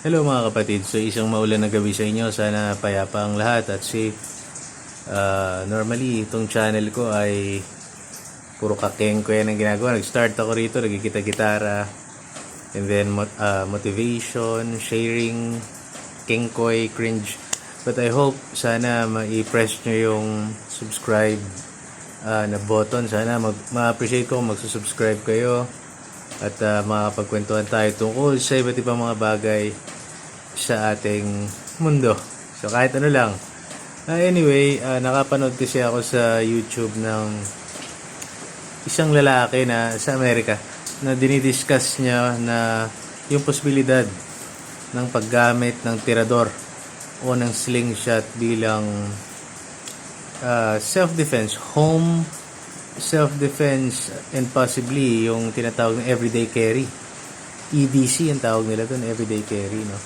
Hello mga kapatid, so isang maulan na gabi sa inyo, sana payapa ang lahat at safe. Normally itong channel ko ay puro kakengko yan ang ginagawa. Nag-start ako rito, nagkikita-gitara, and then motivation, sharing, kengkoy, cringe. But I hope sana ma-press nyo yung subscribe na button. Sana ma-appreciate ko kung magsusubscribe kayo at makapagkwentuhan tayo tungkol sa iba't ibang mga bagay sa ating mundo. So kahit ano lang. Anyway, nakapanood kasi ako sa YouTube ng isang lalaki na sa Amerika na dinidiscuss niya na yung posibilidad ng paggamit ng tirador o ng slingshot bilang self-defense, home self-defense, and possibly yung tinatawag na everyday carry. EDC ang tawag nila doon, everyday carry, no?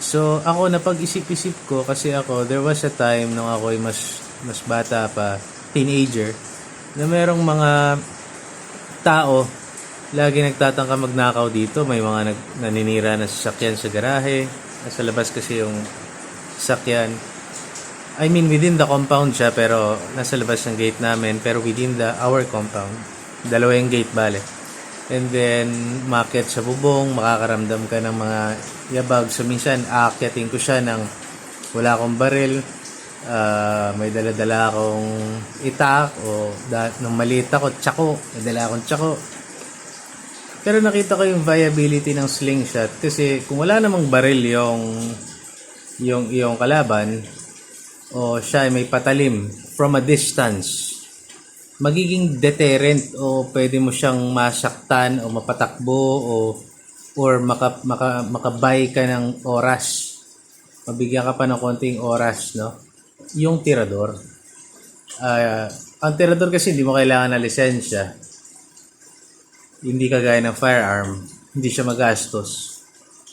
So, ako napag-isip-isip ko kasi there was a time nung ako ay mas bata pa, teenager, na merong mga tao lagi nagtatangka magnakaw dito. May mga naninira na sasakyan sa garahe, nasa labas kasi yung sasakyan. I mean, within the compound siya, pero nasa labas ng gate namin, pero within our compound. Dalawa yung gate, bale. And then, maakyat sa bubong, makakaramdam ka ng mga yabag. So, minsan, aakyatin ko siya ng wala akong baril, may dala-dala akong itak, o nung maliit ako, tsako, may dala akong tsako. Pero nakita ko yung viability ng slingshot kasi kung wala namang baril yung kalaban, o siya ay may patalim from a distance, magiging deterrent o pwede mo siyang masaktan o mapatakbo or makabay ka ng oras. Mabigyan ka pa ng konting oras, no? Yung tirador. Ang tirador kasi hindi mo kailangan ng lisensya. Hindi kagaya ng firearm. Hindi siya magastos.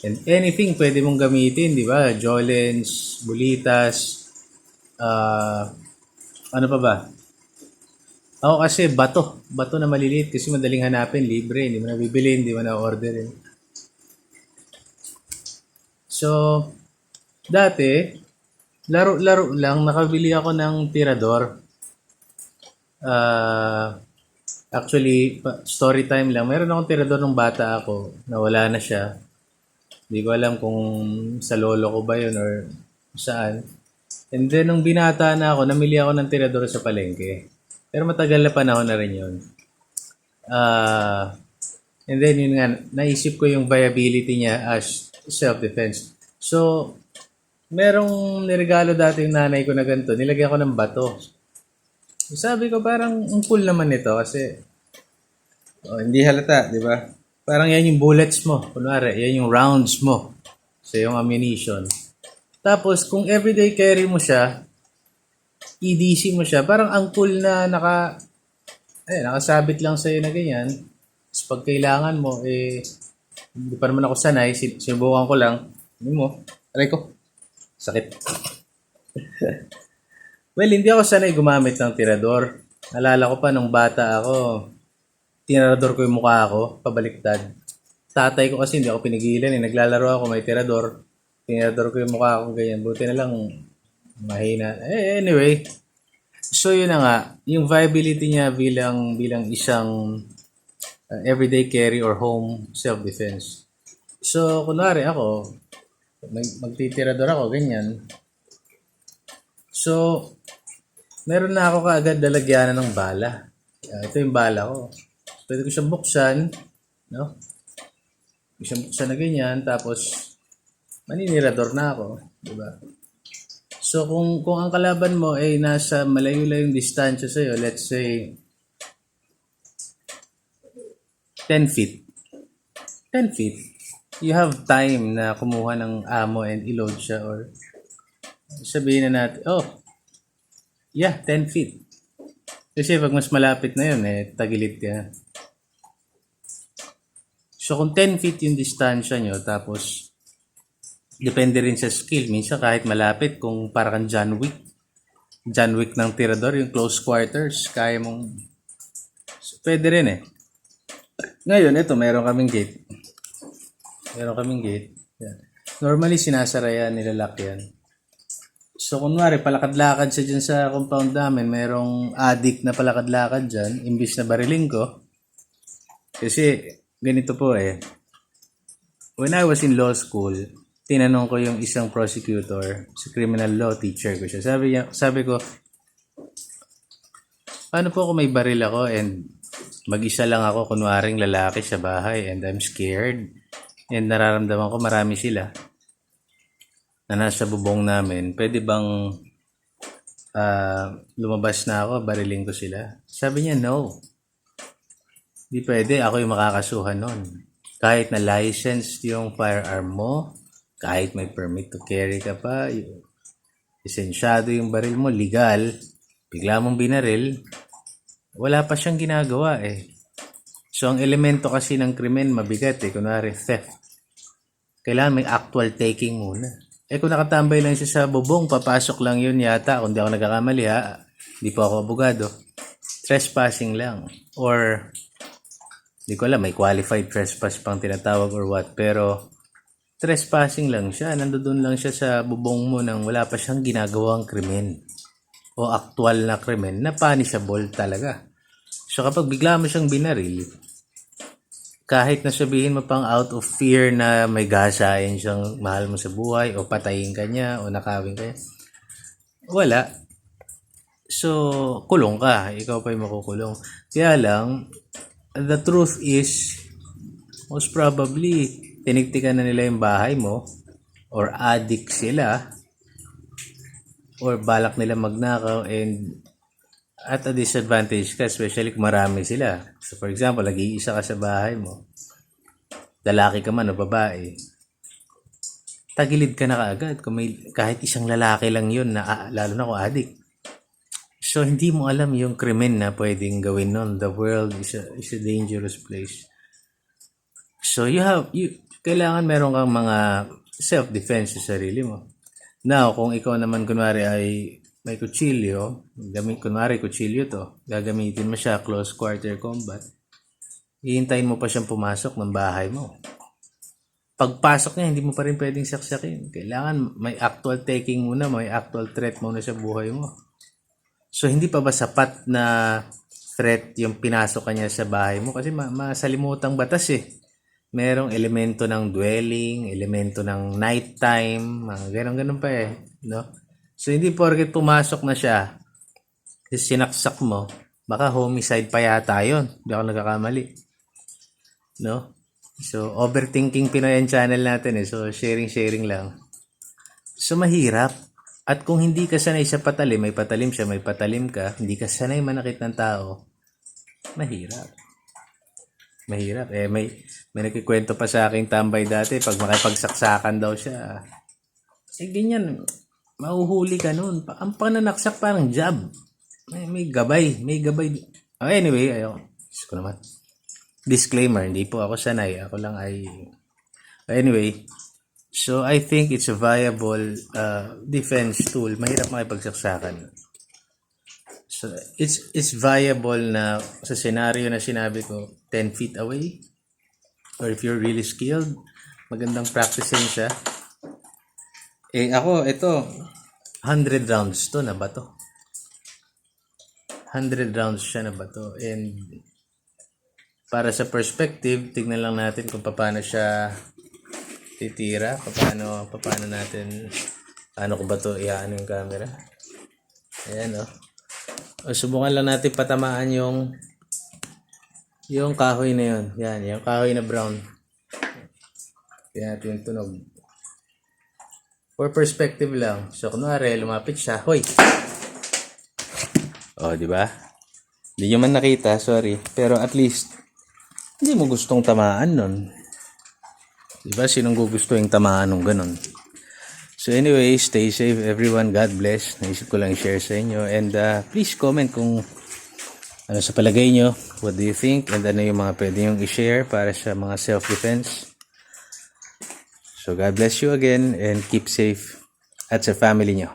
And anything pwede mong gamitin, di ba? Jolens, bulitas, ano pa ba? Ako kasi bato na maliliit kasi madaling hanapin, libre, hindi mo na bibili, hindi mo na orderin. So, dati, laro-laro lang, nakabili ako ng tirador. Actually, story time lang, meron akong tirador nung bata ako, nawala na siya. Hindi ko alam kung sa lolo ko ba yun or saan. And then, nung binata na ako, namili ako ng tirador sa palengke. Pero matagal na panahon na rin yun. And then yun nga, naisip ko yung viability niya as self-defense. So, merong niregalo dati yung nanay ko na ganito, nilagyan ko ng bato. Sabi ko parang ang cool naman nito kasi hindi halata, di ba? Parang yan yung bullets mo. Kunwari, yan yung rounds mo sa yung ammunition. Tapos, kung everyday carry mo siya, EDC mo siya, parang ang cool na nakasabit lang sa'yo na ganyan. Tapos pag kailangan mo, hindi pa naman ako sanay, sinubukan ko lang. Ano mo? Aray ko. Sakit. Well, hindi ako sanay gumamit ng tirador. Alala ko pa nung bata ako, tirador ko yung mukha ko, pabaliktad. Tatay ko kasi hindi ako pinigilan naglalaro ako, may tirador. Tirador ko yung mukha ko ganyan. Buti na lang mahina. Anyway, so yun na nga, yung viability niya bilang isang everyday carry or home self-defense. So, kunwari ako, magtitirador ako, ganyan. So, meron na ako kaagad lalagyanan ng bala. Ito yung bala ko. Pwede ko siyang buksan, no? Pwede siyang buksan na ganyan, tapos maninirador na ako, di ba? So, kung ang kalaban mo ay nasa malayo-layong distansya sa'yo, let's say 10 feet. 10 feet. You have time na kumuha ng ammo and i-load siya or sabihin na natin, 10 feet. Kasi pag mas malapit na yun, tagilid ka. So, kung 10 feet yung distansya nyo, tapos depende rin sa skill. Minsan kahit malapit, kung parang John Wick ng tirador, yung close quarters, kaya mong... So, pwede rin Ngayon, ito, meron kaming gate. Yan. Normally, sinasara yan, nilalak yan. So, kunwari, palakad-lakad siya dyan sa compound namin, merong addict na palakad-lakad dyan, imbis na bariling ko. Kasi, ganito po eh. When I was in law school, tinanong ko yung isang prosecutor, sa criminal law teacher ko siya. Sabi ko, paano po kung may baril ako and mag-isa lang ako, kunwaring lalaki sa bahay and I'm scared and nararamdaman ko marami sila na nasa bubong namin, pwede bang lumabas na ako, bariling ko sila? Sabi niya, no. Di pwede, ako yung makakasuhan nun. Kahit na licensed yung firearm mo, kahit may permit to carry ka pa, lisensyado yung baril mo, legal, bigla mong binaril, wala pa siyang ginagawa eh. So, ang elemento kasi ng krimen, mabigat eh. Kunwari, theft. Kailangan may actual taking muna. Eh, kung nakatambay lang siya sa bubong, papasok lang yun yata. Kung di ako nagkakamali ha, di po ako abogado. Trespassing lang. Or, di ko alam, may qualified trespass pang tinatawag or what. Pero, trespassing lang siya. Nandoon lang siya sa bubong mo nang wala pa siyang ginagawang krimen. O actual na krimen na punishable talaga. So kapag bigla mo siyang binaril, kahit na sabihin mo pang out of fear na may gasain siyang mahal mo sa buhay o patayin ka niya o nakawin ka niya, wala. So kulong ka, ikaw pa yung makukulong. Kaya lang, the truth is, most probably, tinigtikan na nila yung bahay mo or addict sila or balak nila magnakaw and at a disadvantage ka, especially kung marami sila. So for example, nag-iisa ka sa bahay mo, lalaki ka man o babae, tagilid ka na kaagad kung may, kahit isang lalaki lang yun, na, lalo na kung addict. So hindi mo alam yung krimen na pwedeng gawin nun. The world is a dangerous place. So kailangan meron kang mga self-defense sa sarili mo. Now, kung ikaw naman kunwari ay may kutsilyo, kunwari kutsilyo to, gagamitin mo siya close quarter combat, hihintayin mo pa siyang pumasok ng bahay mo. Pagpasok niya, hindi mo pa rin pwedeng saksakin. Kailangan may actual taking muna, may actual threat muna sa buhay mo. So, hindi pa ba sapat na threat yung pinasok ka niya sa bahay mo? Kasi masalimutang batas eh. Merong elemento ng dwelling, elemento ng nighttime, mga ganun-ganun pa eh, no? So, hindi porket pumasok na siya, sinaksak mo, baka homicide pa yata yun. Hindi ako nagkakamali. No? So, overthinking Pinoy ang channel natin eh. So, sharing lang. So, mahirap. At kung hindi ka sanay sa patalim, may patalim siya, may patalim ka, hindi ka sanay manakit ng tao, mahirap. Mahirap. Eh, may nagkikwento pa sa aking tambay dati, pag makipagsaksakan daw siya, eh, ganyan, mahuhuli ka nun. Ang pananaksak parang jab. May gabay. Oh, anyway, ayun. Diyos ko naman. Disclaimer, hindi po ako sanay. Ako lang ay... Anyway, so I think it's a viable defense tool. Mahirap makipagsaksakan. So, it's viable na sa scenario na sinabi ko, 10 feet away. Or if you're really skilled, magandang practicing siya. Eh, ako, ito, 100 rounds to na bato. 100 rounds siya na bato. And, para sa perspective, tignan lang natin kung paano siya titira. Paano ko ba to iaan yung camera. Ayan, oh. O, subukan lang natin patamaan yung kahoy na yun. Yan, yung kahoy na brown. Tignan natin yung tunog. For perspective lang. So, kunwari, lumapit siya. Hoy! O, di ba? Hindi nyo man nakita, sorry. Pero at least, hindi mo gustong tamaan nun. Di ba? Sinong gusto yung tamaan nung ganun? So anyway, stay safe everyone. God bless. Naisip ko lang share sa inyo. And please comment kung ano sa palagay nyo. What do you think? And ano yung mga pwede yung i-share para sa mga self-defense. So God bless you again and keep safe at sa family nyo.